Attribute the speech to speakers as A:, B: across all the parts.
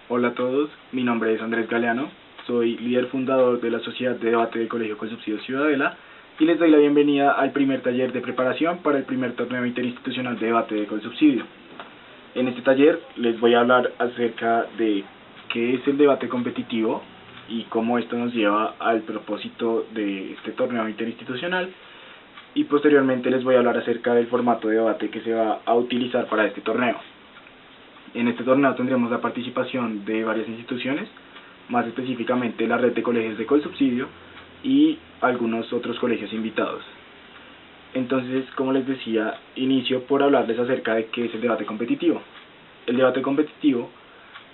A: Hola a todos, mi nombre es Andrés Galeano, soy líder fundador de la Sociedad de Debate del Colegio Colsubsidio Ciudadela y les doy la bienvenida al primer taller de preparación para el primer torneo interinstitucional de debate de Colsubsidio. En este taller les voy a hablar acerca de qué es el debate competitivo y cómo esto nos lleva al propósito de este torneo interinstitucional, y posteriormente les voy a hablar acerca del formato de debate que se va a utilizar para este torneo. En este torneo tendremos la participación de varias instituciones, más específicamente la red de colegios de Colsubsidio y algunos otros colegios invitados. Entonces, como les decía, inicio por hablarles acerca de qué es el debate competitivo. El debate competitivo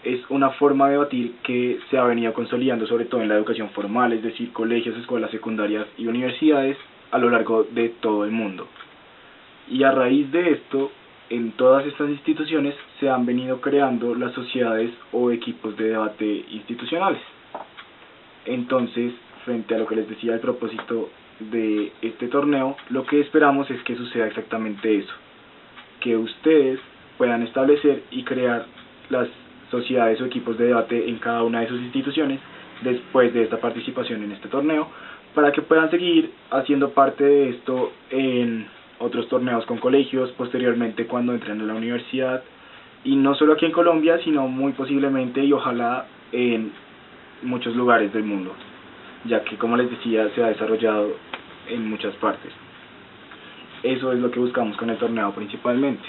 A: es una forma de debatir que se ha venido consolidando sobre todo en la educación formal, es decir, colegios, escuelas secundarias y universidades a lo largo de todo el mundo. Y a raíz de esto, en todas estas instituciones se han venido creando las sociedades o equipos de debate institucionales. Entonces, frente a lo que les decía, el propósito de este torneo, lo que esperamos es que suceda exactamente eso, que ustedes puedan establecer y crear las sociedades o equipos de debate en cada una de sus instituciones después de esta participación en este torneo, para que puedan seguir haciendo parte de esto en otros torneos con colegios, posteriormente cuando entren a la universidad, y no solo aquí en Colombia, sino muy posiblemente y ojalá en muchos lugares del mundo, ya que, como les decía, se ha desarrollado en muchas partes. Eso es lo que buscamos con el torneo principalmente.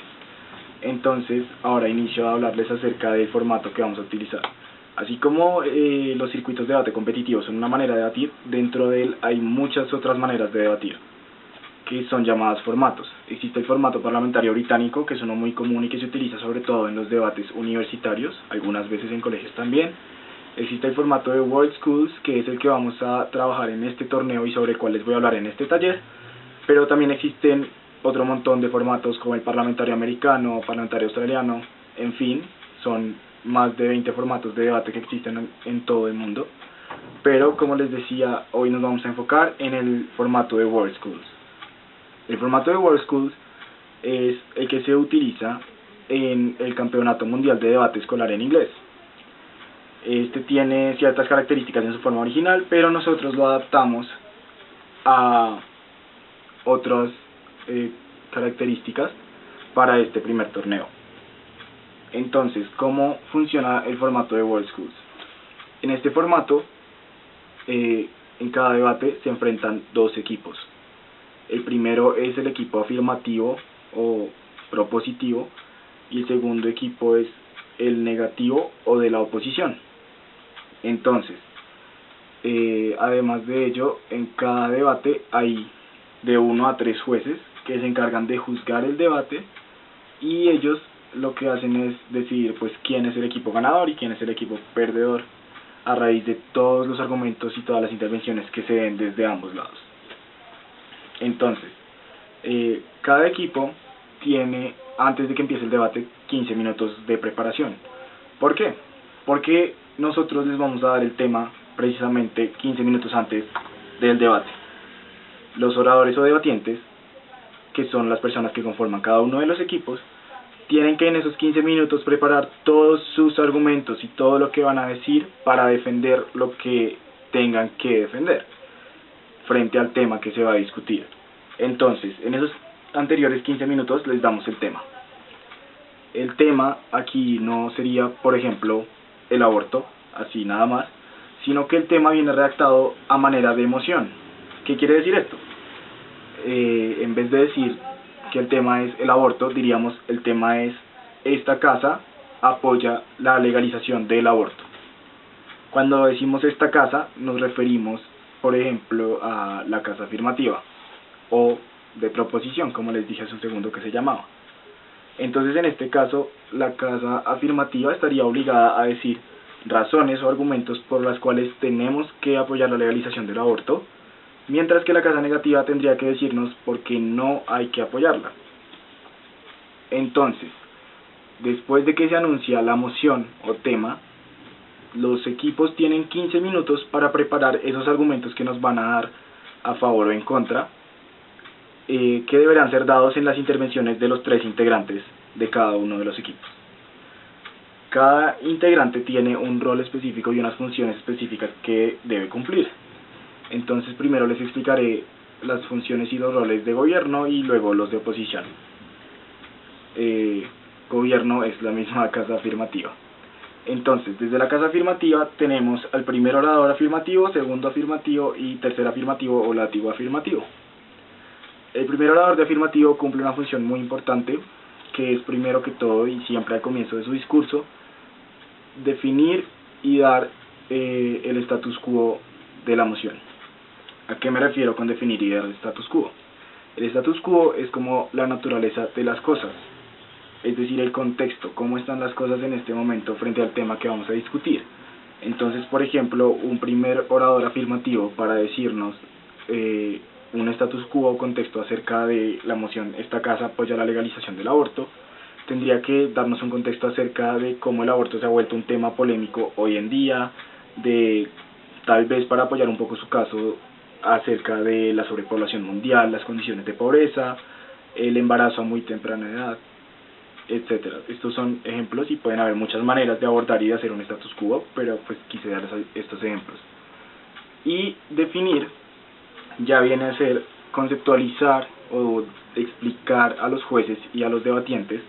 A: Entonces, ahora inicio a hablarles acerca del formato que vamos a utilizar. Así como los circuitos de debate competitivo son una manera de debatir, dentro de él hay muchas otras maneras de debatir, que son llamadas formatos. Existe el formato parlamentario británico, que es uno muy común y que se utiliza sobre todo en los debates universitarios, algunas veces en colegios también. Existe el formato de World Schools, que es el que vamos a trabajar en este torneo y sobre el cual les voy a hablar en este taller, pero también existen otro montón de formatos como el parlamentario americano, parlamentario australiano, en fin, son más de 20 formatos de debate que existen en todo el mundo, pero como les decía, hoy nos vamos a enfocar en el formato de World Schools. El formato de World Schools es el que se utiliza en el Campeonato Mundial de Debate Escolar en inglés. Este tiene ciertas características en su forma original, pero nosotros lo adaptamos a otras características para este primer torneo. Entonces, ¿cómo funciona el formato de World Schools? En este formato, en cada debate se enfrentan dos equipos. El primero es el equipo afirmativo o propositivo y el segundo equipo es el negativo o de la oposición. Entonces, además de ello, en cada debate hay de 1 a 3 jueces que se encargan de juzgar el debate, y ellos lo que hacen es decidir pues quién es el equipo ganador y quién es el equipo perdedor a raíz de todos los argumentos y todas las intervenciones que se den desde ambos lados. Entonces, cada equipo tiene, antes de que empiece el debate, 15 minutos de preparación. ¿Por qué? Porque nosotros les vamos a dar el tema precisamente 15 minutos antes del debate. Los oradores o debatientes, que son las personas que conforman cada uno de los equipos, tienen que en esos 15 minutos preparar todos sus argumentos y todo lo que van a decir para defender lo que tengan que defender frente al tema que se va a discutir. Entonces, en esos anteriores 15 minutos les damos el tema. El tema aquí no sería, por ejemplo, el aborto, así nada más, sino que el tema viene redactado a manera de emoción. ¿Qué quiere decir esto? En vez de decir que el tema es el aborto, diríamos el tema es: esta casa apoya la legalización del aborto. Cuando decimos esta casa nos referimos, por ejemplo, a la casa afirmativa o de proposición, como les dije hace un segundo que se llamaba. Entonces, en este caso, la casa afirmativa estaría obligada a decir razones o argumentos por las cuales tenemos que apoyar la legalización del aborto, mientras que la casa negativa tendría que decirnos por qué no hay que apoyarla. Entonces, después de que se anuncia la moción o tema, los equipos tienen 15 minutos para preparar esos argumentos que nos van a dar a favor o en contra, que deberán ser dados en las intervenciones de los 3 integrantes de cada uno de los equipos. cada integrante tiene un rol específico y unas funciones específicas que debe cumplir. Entonces primero les explicaré las funciones y los roles de gobierno y luego los de oposición. Gobierno es la misma casa afirmativa. Entonces, desde la casa afirmativa tenemos al primer orador afirmativo, segundo afirmativo y tercer afirmativo o látigo afirmativo. El primer orador de afirmativo cumple una función muy importante, que es primero que todo y siempre al comienzo de su discurso, definir y dar el status quo de la moción. ¿A qué me refiero con definir y dar el status quo? El status quo es como la naturaleza de las cosas, es decir, el contexto, cómo están las cosas en este momento frente al tema que vamos a discutir. Entonces, por ejemplo, un primer orador afirmativo para decirnos un status quo o contexto acerca de la moción "Esta casa apoya la legalización del aborto", tendría que darnos un contexto acerca de cómo el aborto se ha vuelto un tema polémico hoy en día, de tal vez para apoyar un poco su caso acerca de la sobrepoblación mundial, las condiciones de pobreza, el embarazo a muy temprana edad, etcétera. Estos son ejemplos y pueden haber muchas maneras de abordar y de hacer un status quo, pero pues quise darles estos ejemplos. Y definir ya viene a ser conceptualizar o explicar a los jueces y a los debatientes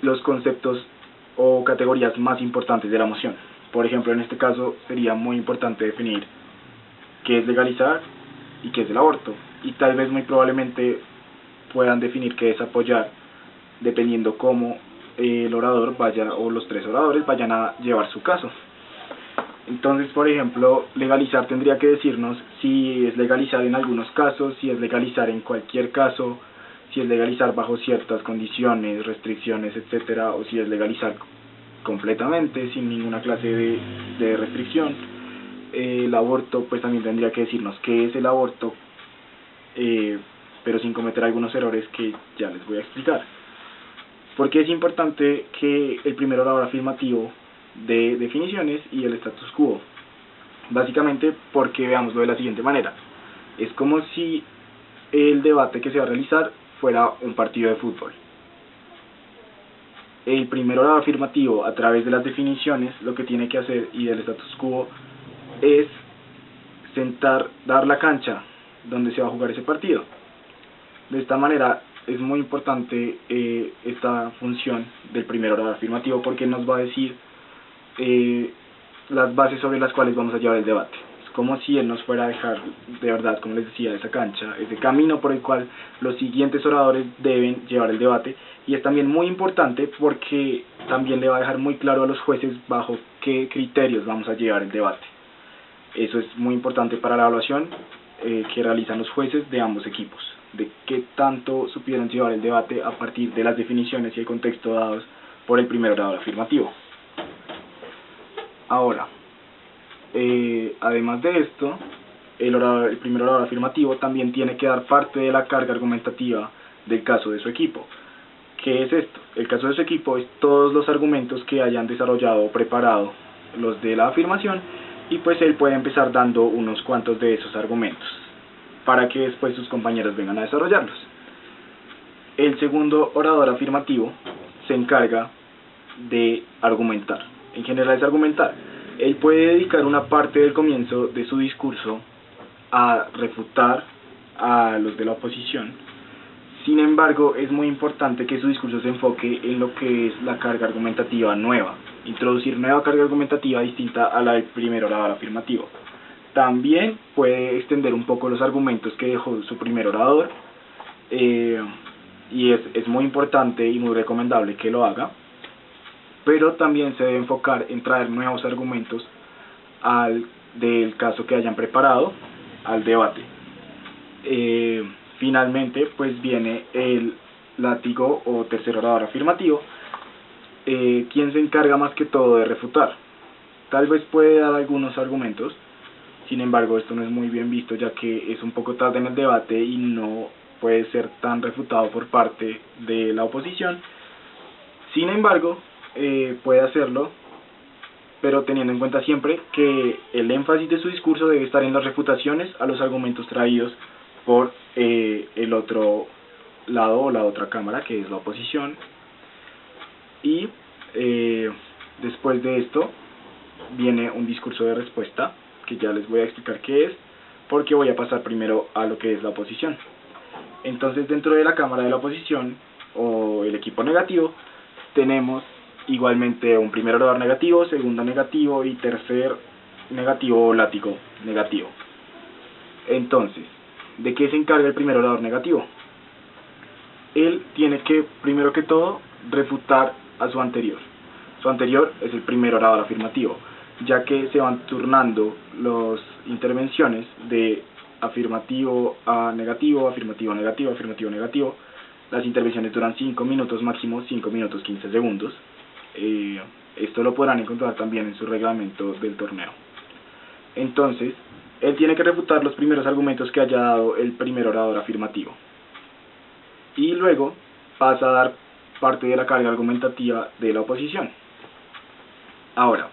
A: los conceptos o categorías más importantes de la moción. Por ejemplo, en este caso sería muy importante definir qué es legalizar y qué es el aborto, y tal vez muy probablemente puedan definir qué es apoyar, dependiendo cómo el orador vaya o los tres oradores vayan a llevar su caso. Entonces, por ejemplo, legalizar tendría que decirnos si es legalizar en algunos casos, si es legalizar en cualquier caso, si es legalizar bajo ciertas condiciones, restricciones, etcétera, o si es legalizar completamente sin ninguna clase de restricción. El aborto pues también tendría que decirnos qué es el aborto, pero sin cometer algunos errores que ya les voy a explicar. Porque es importante que el primer orador afirmativo dé definiciones y el status quo. Básicamente porque veámoslo de la siguiente manera. Es como si el debate que se va a realizar fuera un partido de fútbol. El primer orador afirmativo, a través de las definiciones, lo que tiene que hacer y del status quo es dar la cancha donde se va a jugar ese partido. De esta manera es muy importante esta función del primer orador afirmativo, porque nos va a decir las bases sobre las cuales vamos a llevar el debate. Es como si él nos fuera a dejar de verdad, como les decía, esa cancha, ese camino por el cual los siguientes oradores deben llevar el debate. Y es también muy importante porque también le va a dejar muy claro a los jueces bajo qué criterios vamos a llevar el debate. Eso es muy importante para la evaluación que realizan los jueces de ambos equipos, de qué tanto supieron llevar el debate a partir de las definiciones y el contexto dados por el primer orador afirmativo. Ahora, además de esto, el primer orador afirmativo también tiene que dar parte de la carga argumentativa del caso de su equipo. ¿Qué es esto? El caso de su equipo es todos los argumentos que hayan desarrollado o preparado los de la afirmación, y pues él puede empezar dando unos cuantos de esos argumentos para que después sus compañeros vengan a desarrollarlos. El segundo orador afirmativo se encarga de argumentar. En general es argumentar. Él puede dedicar una parte del comienzo de su discurso a refutar a los de la oposición. Sin embargo, es muy importante que su discurso se enfoque en lo que es la carga argumentativa nueva, introducir nueva carga argumentativa distinta a la del primer orador afirmativo. También puede extender un poco los argumentos que dejó su primer orador, y es muy importante y muy recomendable que lo haga, pero también se debe enfocar en traer nuevos argumentos del caso que hayan preparado al debate. Finalmente, pues viene el látigo o tercer orador afirmativo, quien se encarga más que todo de refutar. Tal vez puede dar algunos argumentos, sin embargo esto no es muy bien visto, ya que es un poco tarde en el debate y no puede ser tan refutado por parte de la oposición. Sin embargo, puede hacerlo, pero teniendo en cuenta siempre que el énfasis de su discurso debe estar en las refutaciones a los argumentos traídos por el otro lado o la otra cámara, que es la oposición. y después de esto viene un discurso de respuesta, que ya les voy a explicar qué es, porque voy a pasar primero a lo que es la oposición. Entonces, dentro de la cámara de la oposición, o el equipo negativo, tenemos igualmente un primer orador negativo, segundo negativo y tercer negativo o látigo negativo. Entonces, ¿de qué se encarga el primer orador negativo? Él tiene que, primero que todo, refutar a su anterior. Su anterior es el primer orador afirmativo, ya que se van turnando las intervenciones de afirmativo a negativo, afirmativo a negativo, afirmativo a negativo. Las intervenciones duran 5 minutos, máximo 5 minutos 15 segundos. Esto lo podrán encontrar también en su reglamento del torneo. Entonces, él tiene que refutar los primeros argumentos que haya dado el primer orador afirmativo. Y luego pasa a dar parte de la carga argumentativa de la oposición. Ahora,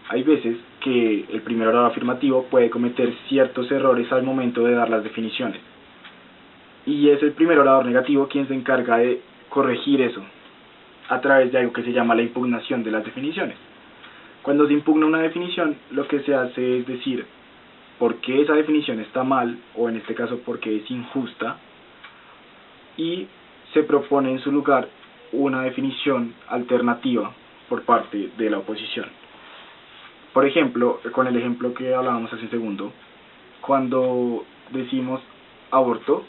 A: hay veces que el primer orador afirmativo puede cometer ciertos errores al momento de dar las definiciones. Y es el primer orador negativo quien se encarga de corregir eso a través de algo que se llama la impugnación de las definiciones. Cuando se impugna una definición, lo que se hace es decir por qué esa definición está mal, o en este caso por qué es injusta, y se propone en su lugar una definición alternativa por parte de la oposición. Por ejemplo, con el ejemplo que hablábamos hace un segundo, cuando decimos aborto,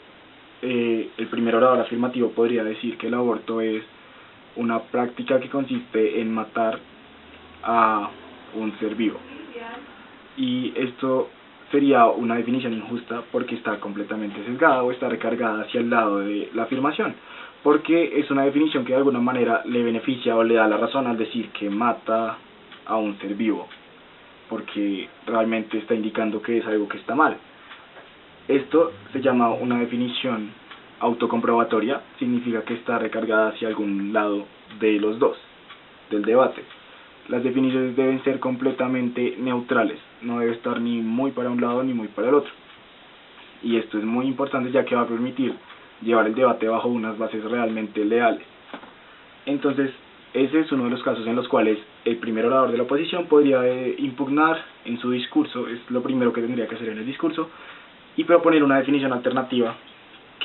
A: el primer orador afirmativo podría decir que el aborto es una práctica que consiste en matar a un ser vivo. Y esto sería una definición injusta porque está completamente sesgada o está recargada hacia el lado de la afirmación, porque es una definición que de alguna manera le beneficia o le da la razón al decir que mata a un ser vivo, porque realmente está indicando que es algo que está mal. Esto se llama una definición autocomprobatoria, significa que está recargada hacia algún lado de los dos, del debate. Las definiciones deben ser completamente neutrales, no debe estar ni muy para un lado ni muy para el otro. Y esto es muy importante, ya que va a permitir llevar el debate bajo unas bases realmente leales. Entonces, ese es uno de los casos en los cuales el primer orador de la oposición podría impugnar en su discurso, es lo primero que tendría que hacer en el discurso, y proponer una definición alternativa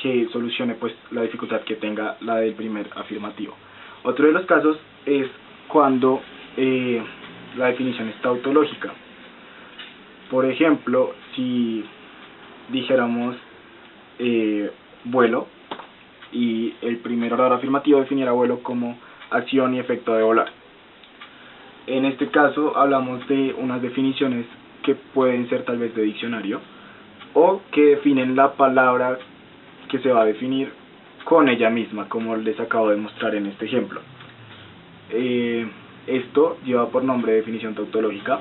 A: que solucione pues la dificultad que tenga la del primer afirmativo. Otro de los casos es cuando la definición es tautológica. Por ejemplo, si dijéramos vuelo, y el primer orador afirmativo definiera vuelo como acción y efecto de volar. En este caso hablamos de unas definiciones que pueden ser tal vez de diccionario, o que definen la palabra que se va a definir con ella misma, como les acabo de mostrar en este ejemplo. Esto lleva por nombre definición tautológica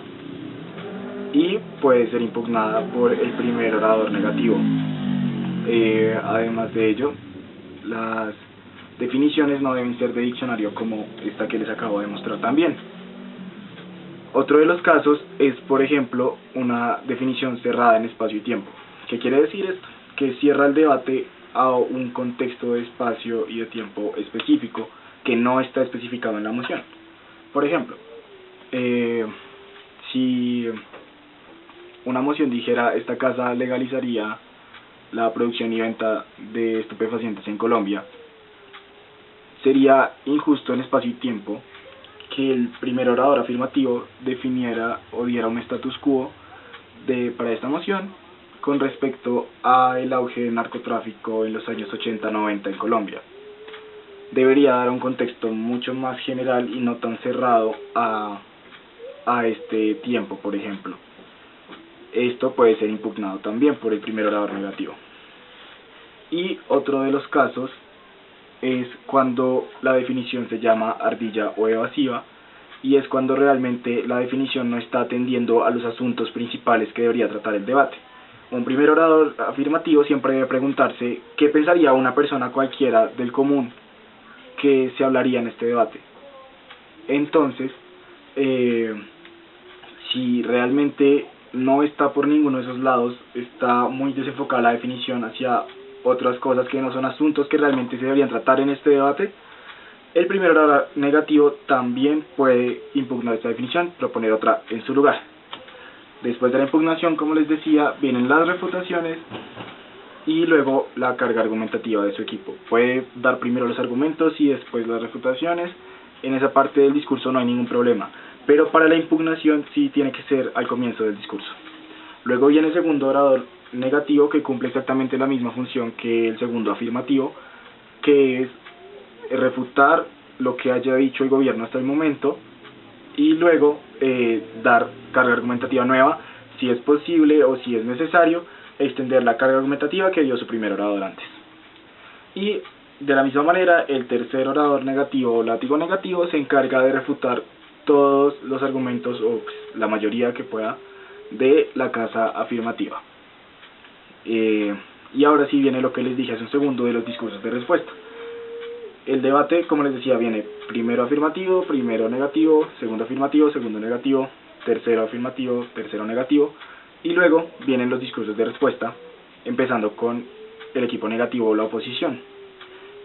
A: y puede ser impugnada por el primer orador negativo. Además de ello, las definiciones no deben ser de diccionario como esta que les acabo de mostrar también. Otro de los casos es, por ejemplo, una definición cerrada en espacio y tiempo. ¿Qué quiere decir esto? Que cierra el debate a un contexto de espacio y de tiempo específico que no está especificado en la moción. Por ejemplo, si una moción dijera esta casa legalizaría la producción y venta de estupefacientes en Colombia, sería injusto en espacio y tiempo que el primer orador afirmativo definiera o diera un status quo para esta moción con respecto al auge del narcotráfico en los años 80-90 en Colombia. Debería dar un contexto mucho más general y no tan cerrado a este tiempo, por ejemplo. Esto puede ser impugnado también por el primer orador negativo. Y otro de los casos es cuando la definición se llama ardilla o evasiva, y es cuando realmente la definición no está atendiendo a los asuntos principales que debería tratar el debate. Un primer orador afirmativo siempre debe preguntarse qué pensaría una persona cualquiera del común que se hablaría en este debate. Entonces, si realmente no está por ninguno de esos lados, está muy desenfocada la definición hacia otras cosas que no son asuntos que realmente se deberían tratar en este debate, El primer orador negativo también puede impugnar esta definición, proponer otra en su lugar. Después de la impugnación, como les decía, vienen las refutaciones y luego la carga argumentativa de su equipo. Puede dar primero los argumentos y después las refutaciones. En esa parte del discurso no hay ningún problema, pero para la impugnación sí tiene que ser al comienzo del discurso. Luego viene el segundo orador negativo, que cumple exactamente la misma función que el segundo afirmativo, que es refutar lo que haya dicho el gobierno hasta el momento y luego dar carga argumentativa nueva, si es posible o si es necesario, extender la carga argumentativa que dio su primer orador antes. Y de la misma manera, el tercer orador negativo o látigo negativo se encarga de refutar todos los argumentos, o la mayoría que pueda, de la casa afirmativa. Y ahora sí viene lo que les dije hace un segundo de los discursos de respuesta. El debate, como les decía, viene primero afirmativo, primero negativo, segundo negativo, tercero afirmativo, tercero negativo, y luego vienen los discursos de respuesta, empezando con el equipo negativo o la oposición.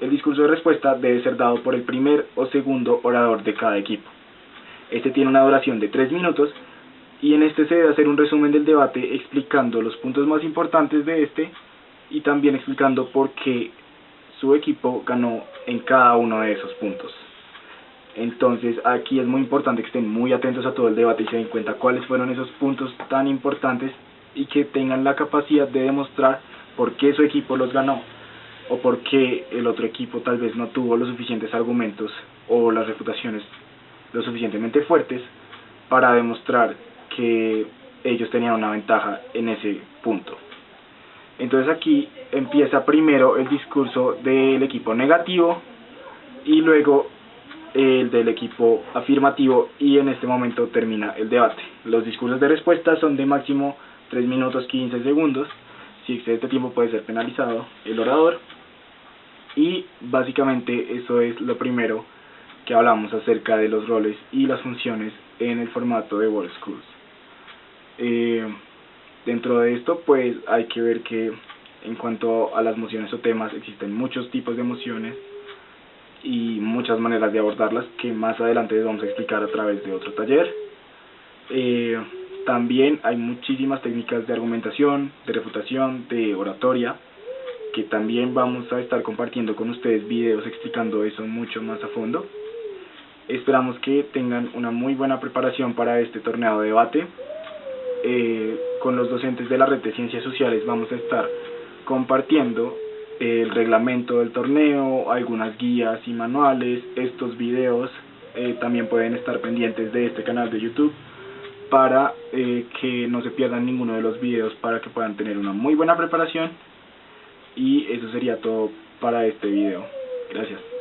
A: El discurso de respuesta debe ser dado por el primer o segundo orador de cada equipo. Este tiene una duración de 3 minutos y en este se debe hacer un resumen del debate explicando los puntos más importantes de este y también explicando por qué su equipo ganó en cada uno de esos puntos. Entonces aquí es muy importante que estén muy atentos a todo el debate y se den cuenta cuáles fueron esos puntos tan importantes y que tengan la capacidad de demostrar por qué su equipo los ganó o por qué el otro equipo tal vez no tuvo los suficientes argumentos o las refutaciones lo suficientemente fuertes para demostrar que ellos tenían una ventaja en ese punto. Entonces aquí empieza primero el discurso del equipo negativo y luego el del equipo afirmativo y en este momento termina el debate. Los discursos de respuesta son de máximo 3 minutos 15 segundos. Si excede este tiempo puede ser penalizado el orador. Y básicamente eso es lo primero que hablamos acerca de los roles y las funciones en el formato de World Schools. Dentro de esto pues hay que ver que en cuanto a las mociones o temas existen muchos tipos de mociones y muchas maneras de abordarlas que más adelante les vamos a explicar a través de otro taller. También hay muchísimas técnicas de argumentación, de refutación, de oratoria, que también vamos a estar compartiendo con ustedes videos explicando eso mucho más a fondo. Esperamos que tengan una muy buena preparación para este torneo de debate. Con los docentes de la red de ciencias sociales vamos a estar compartiendo el reglamento del torneo, algunas guías y manuales, estos videos. También pueden estar pendientes de este canal de YouTube para que no se pierdan ninguno de los videos, para que puedan tener una muy buena preparación. Y eso sería todo para este video. Gracias.